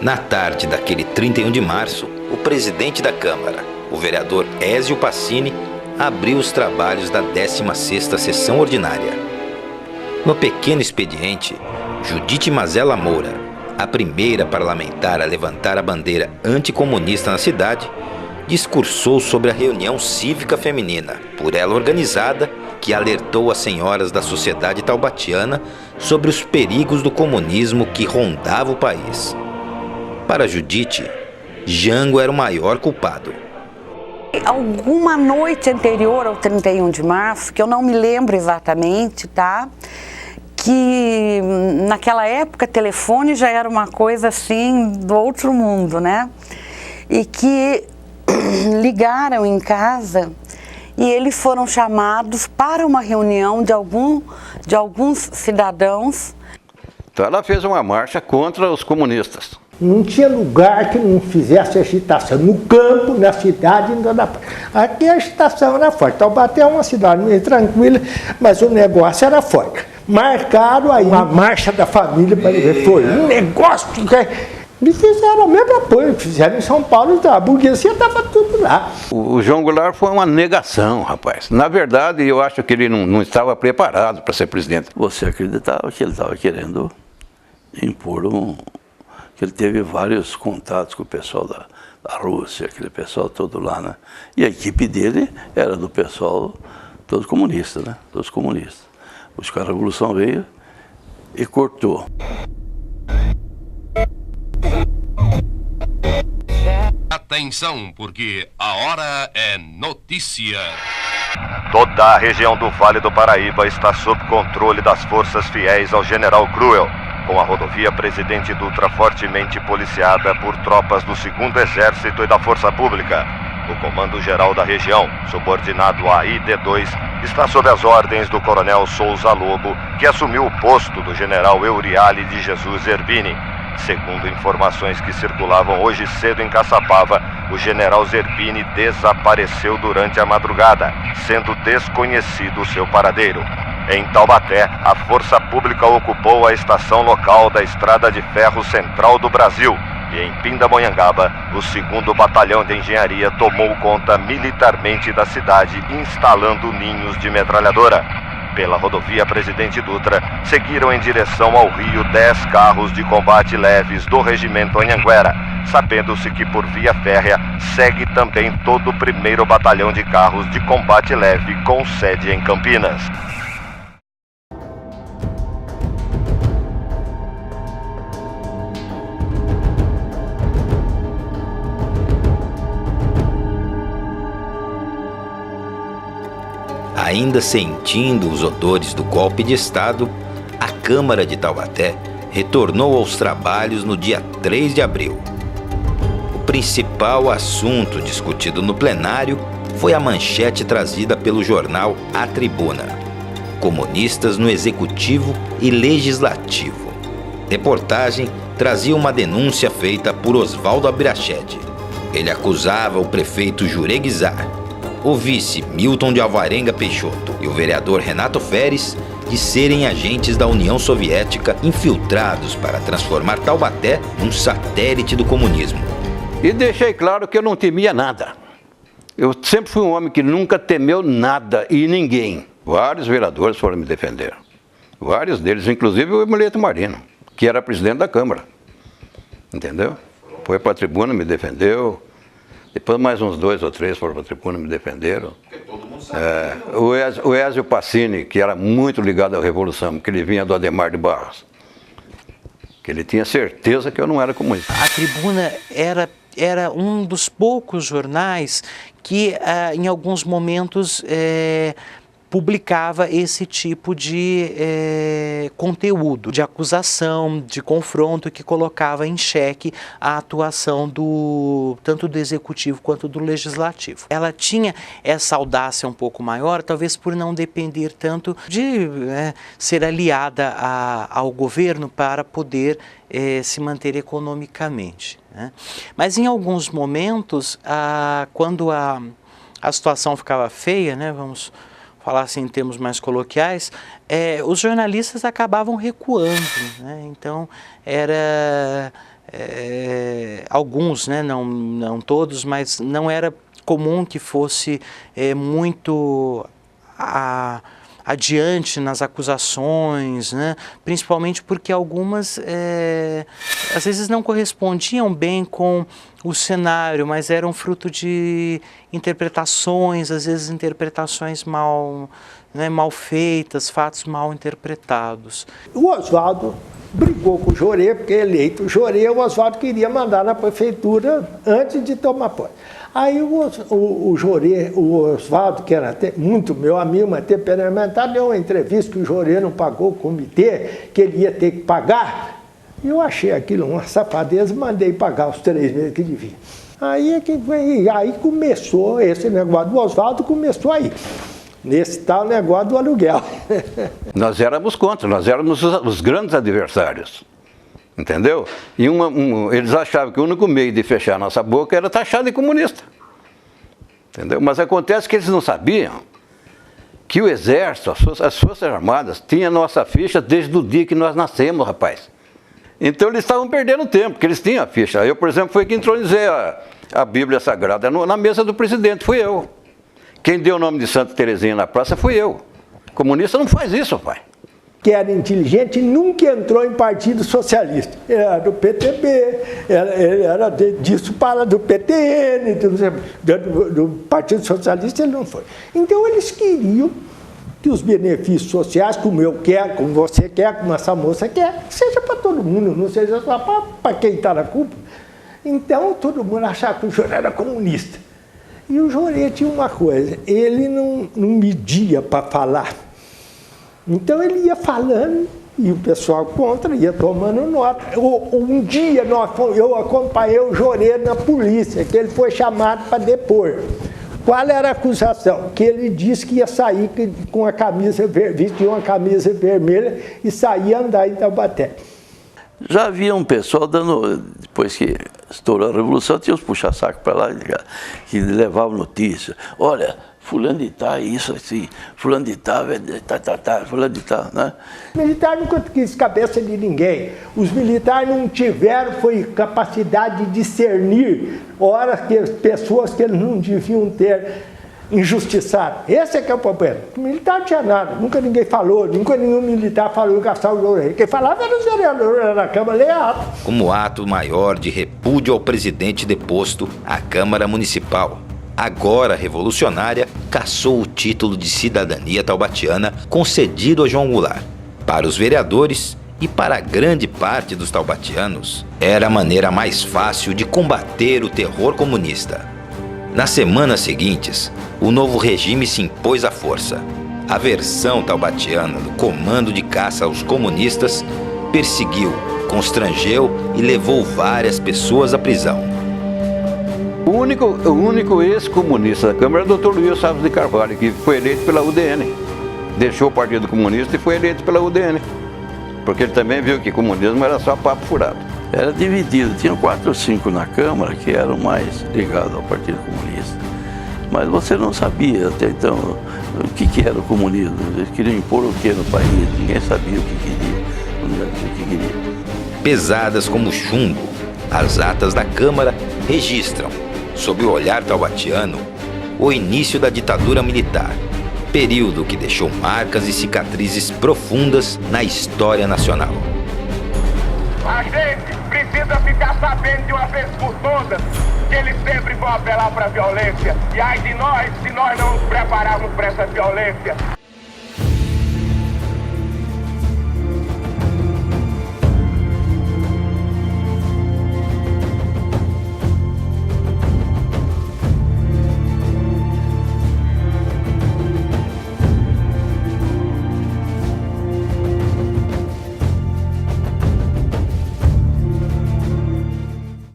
Na tarde daquele 31 de março, o presidente da Câmara, o vereador Ézio Pacini, abriu os trabalhos da 16ª sessão ordinária. No pequeno expediente, Judite Mazella Moura, a primeira parlamentar a levantar a bandeira anticomunista na cidade, discursou sobre a reunião cívica feminina, por ela organizada, que alertou as senhoras da sociedade taubatiana sobre os perigos do comunismo que rondava o país. Para Judite, Jango era o maior culpado. Alguma noite anterior ao 31 de março, que eu não me lembro exatamente, tá? Que naquela época telefone já era uma coisa assim do outro mundo, né? E que ligaram em casa e eles foram chamados para uma reunião de alguns cidadãos. Então ela fez uma marcha contra os comunistas. Não tinha lugar que não fizesse agitação. No campo, na cidade, em toda parte. Aqui a agitação era forte. Taubaté é uma cidade meio tranquila, mas o negócio era forte. Marcaram aí uma marcha da família para ver. Foi um negócio que... E fizeram o mesmo apoio que fizeram em São Paulo, então a burguesia estava tudo lá. O João Goulart foi uma negação, rapaz. Na verdade, eu acho que ele não estava preparado para ser presidente. Você acreditava que ele estava querendo impor que ele teve vários contatos com o pessoal da Rússia, aquele pessoal todo lá, né? E a equipe dele era do pessoal todos comunistas, né? Todos comunistas. Os caras, a Revolução veio e cortou. Atenção, porque a hora é notícia. Toda a região do Vale do Paraíba está sob controle das forças fiéis ao General Cruel, com a rodovia Presidente Dutra fortemente policiada por tropas do 2º Exército e da Força Pública. O Comando Geral da região, subordinado à ID2, está sob as ordens do Coronel Souza Lobo, que assumiu o posto do General Euriale de Jesus Zerbini. Segundo informações que circulavam hoje cedo em Caçapava, o General Zerbini desapareceu durante a madrugada, sendo desconhecido o seu paradeiro. Em Taubaté, a Força Pública ocupou a estação local da Estrada de Ferro Central do Brasil. E em Pindamonhangaba, o 2º Batalhão de Engenharia tomou conta militarmente da cidade, instalando ninhos de metralhadora. Pela rodovia Presidente Dutra, seguiram em direção ao Rio 10 carros de combate leves do Regimento Anhanguera, sabendo-se que por via férrea segue também todo o 1º Batalhão de Carros de Combate Leve com sede em Campinas. Ainda sentindo os odores do golpe de Estado, a Câmara de Taubaté retornou aos trabalhos no dia 3 de abril. O principal assunto discutido no plenário foi a manchete trazida pelo jornal A Tribuna: Comunistas no Executivo e Legislativo. Reportagem trazia uma denúncia feita por Oswaldo Abirachede. Ele acusava o prefeito Jurê Guizar, o vice Milton de Alvarenga Peixoto e o vereador Renato Feres de serem agentes da União Soviética infiltrados para transformar Taubaté num satélite do comunismo. E deixei claro que eu não temia nada. Eu sempre fui um homem que nunca temeu nada e ninguém. Vários vereadores foram me defender. Vários deles, inclusive o Emilieto Marino, que era presidente da Câmara. Entendeu? Foi para a tribuna, me defendeu. Depois mais uns 2 ou 3 foram para a tribuna e me defenderam. O Ézio Pacini, que era muito ligado à Revolução, que ele vinha do Adhemar de Barros, que ele tinha certeza que eu não era comunista. A Tribuna era um dos poucos jornais que, em alguns momentos, publicava esse tipo de conteúdo, de acusação, de confronto, que colocava em xeque a atuação tanto do Executivo quanto do Legislativo. Ela tinha essa audácia um pouco maior, talvez por não depender tanto de ser aliada ao governo para poder se manter economicamente, né? Mas em alguns momentos, quando a situação ficava feia, né, vamos falar assim em termos mais coloquiais, os jornalistas acabavam recuando, né? Então alguns, né, não todos, mas não era comum que fosse muito adiante nas acusações, né? Principalmente porque algumas às vezes não correspondiam bem com o cenário, mas eram fruto de interpretações, às vezes interpretações mal feitas, fatos mal interpretados. O Oswaldo brigou com o Jorê, porque eleito o Jorê, o Oswaldo queria mandar na prefeitura antes de tomar posse. Aí o Jorê, o Oswaldo, que era até muito meu amigo, mas temperamental, deu uma entrevista que o Jorê não pagou o comitê, que ele ia ter que pagar. E eu achei aquilo uma safadeza e mandei pagar os 3 meses que devia. Aí começou esse negócio do Oswaldo, começou aí. Nesse tal negócio do aluguel. Nós éramos contra, nós éramos os grandes adversários. Entendeu? E eles achavam que o único meio de fechar a nossa boca era taxar de comunista. Entendeu? Mas acontece que eles não sabiam que o Exército, as Forças Armadas, tinha a nossa ficha desde o dia que nós nascemos, rapaz. Então eles estavam perdendo tempo, porque eles tinham a ficha. Eu, por exemplo, fui que entronizei a Bíblia Sagrada na mesa do presidente, fui eu. Quem deu o nome de Santa Terezinha na praça fui eu. Comunista não faz isso, pai. Que era inteligente, nunca entrou em partido socialista. Ele era do PTB, ele era disso para do PTN, do Partido Socialista ele não foi. Então eles queriam que os benefícios sociais, como eu quero, como você quer, como essa moça quer, seja para todo mundo, não seja só para quem está na culpa. Então todo mundo achava que o Jorê era comunista. E o Jorê tinha uma coisa, ele não media para falar. Então ele ia falando e o pessoal contra ia tomando nota. Um dia eu acompanhei o Jorê na polícia, que ele foi chamado para depor. Qual era a acusação? Que ele disse que ia sair com a camisa vestir uma camisa vermelha e sair a andar em Taubaté. Já havia um pessoal dando, depois que estourou a Revolução, tinha os puxa-saco para lá, que levavam notícia. Olha, fulano de tal, isso assim, fulano de tal, fulano de tal, né? Os militares nunca quis cabeça de ninguém. Os militares não tiveram capacidade de discernir horas que pessoas que eles não deviam ter injustiçado. Esse é que é o problema. O militar não tinha nada, nunca ninguém falou, nunca nenhum militar falou em gastar o Jorê. Quem falava era os vereadores na Câmara Leal. Como ato maior de repúdio ao presidente deposto, a Câmara Municipal, agora revolucionária, cassou o título de cidadania taubatiana concedido a João Goulart. Para os vereadores e para grande parte dos taubatianos, era a maneira mais fácil de combater o terror comunista. Nas semanas seguintes, o novo regime se impôs à força. A versão taubatiana do comando de caça aos comunistas perseguiu, constrangeu e levou várias pessoas à prisão. O único ex-comunista da Câmara era o Dr. Luiz Salles de Carvalho, que foi eleito pela UDN. Deixou o Partido Comunista e foi eleito pela UDN. Porque ele também viu que comunismo era só papo furado. Era dividido, tinha 4 ou 5 na Câmara que eram mais ligados ao Partido Comunista. Mas você não sabia até então o que era o comunismo. Eles queriam impor o que no país, ninguém sabia o que queria. Pesadas como chumbo, as atas da Câmara registram, sob o olhar taubatiano, o início da ditadura militar, período que deixou marcas e cicatrizes profundas na história nacional. A gente precisa ficar sabendo de uma vez por todas que eles sempre vão apelar para a violência. E ai de nós, se nós não nos prepararmos para essa violência.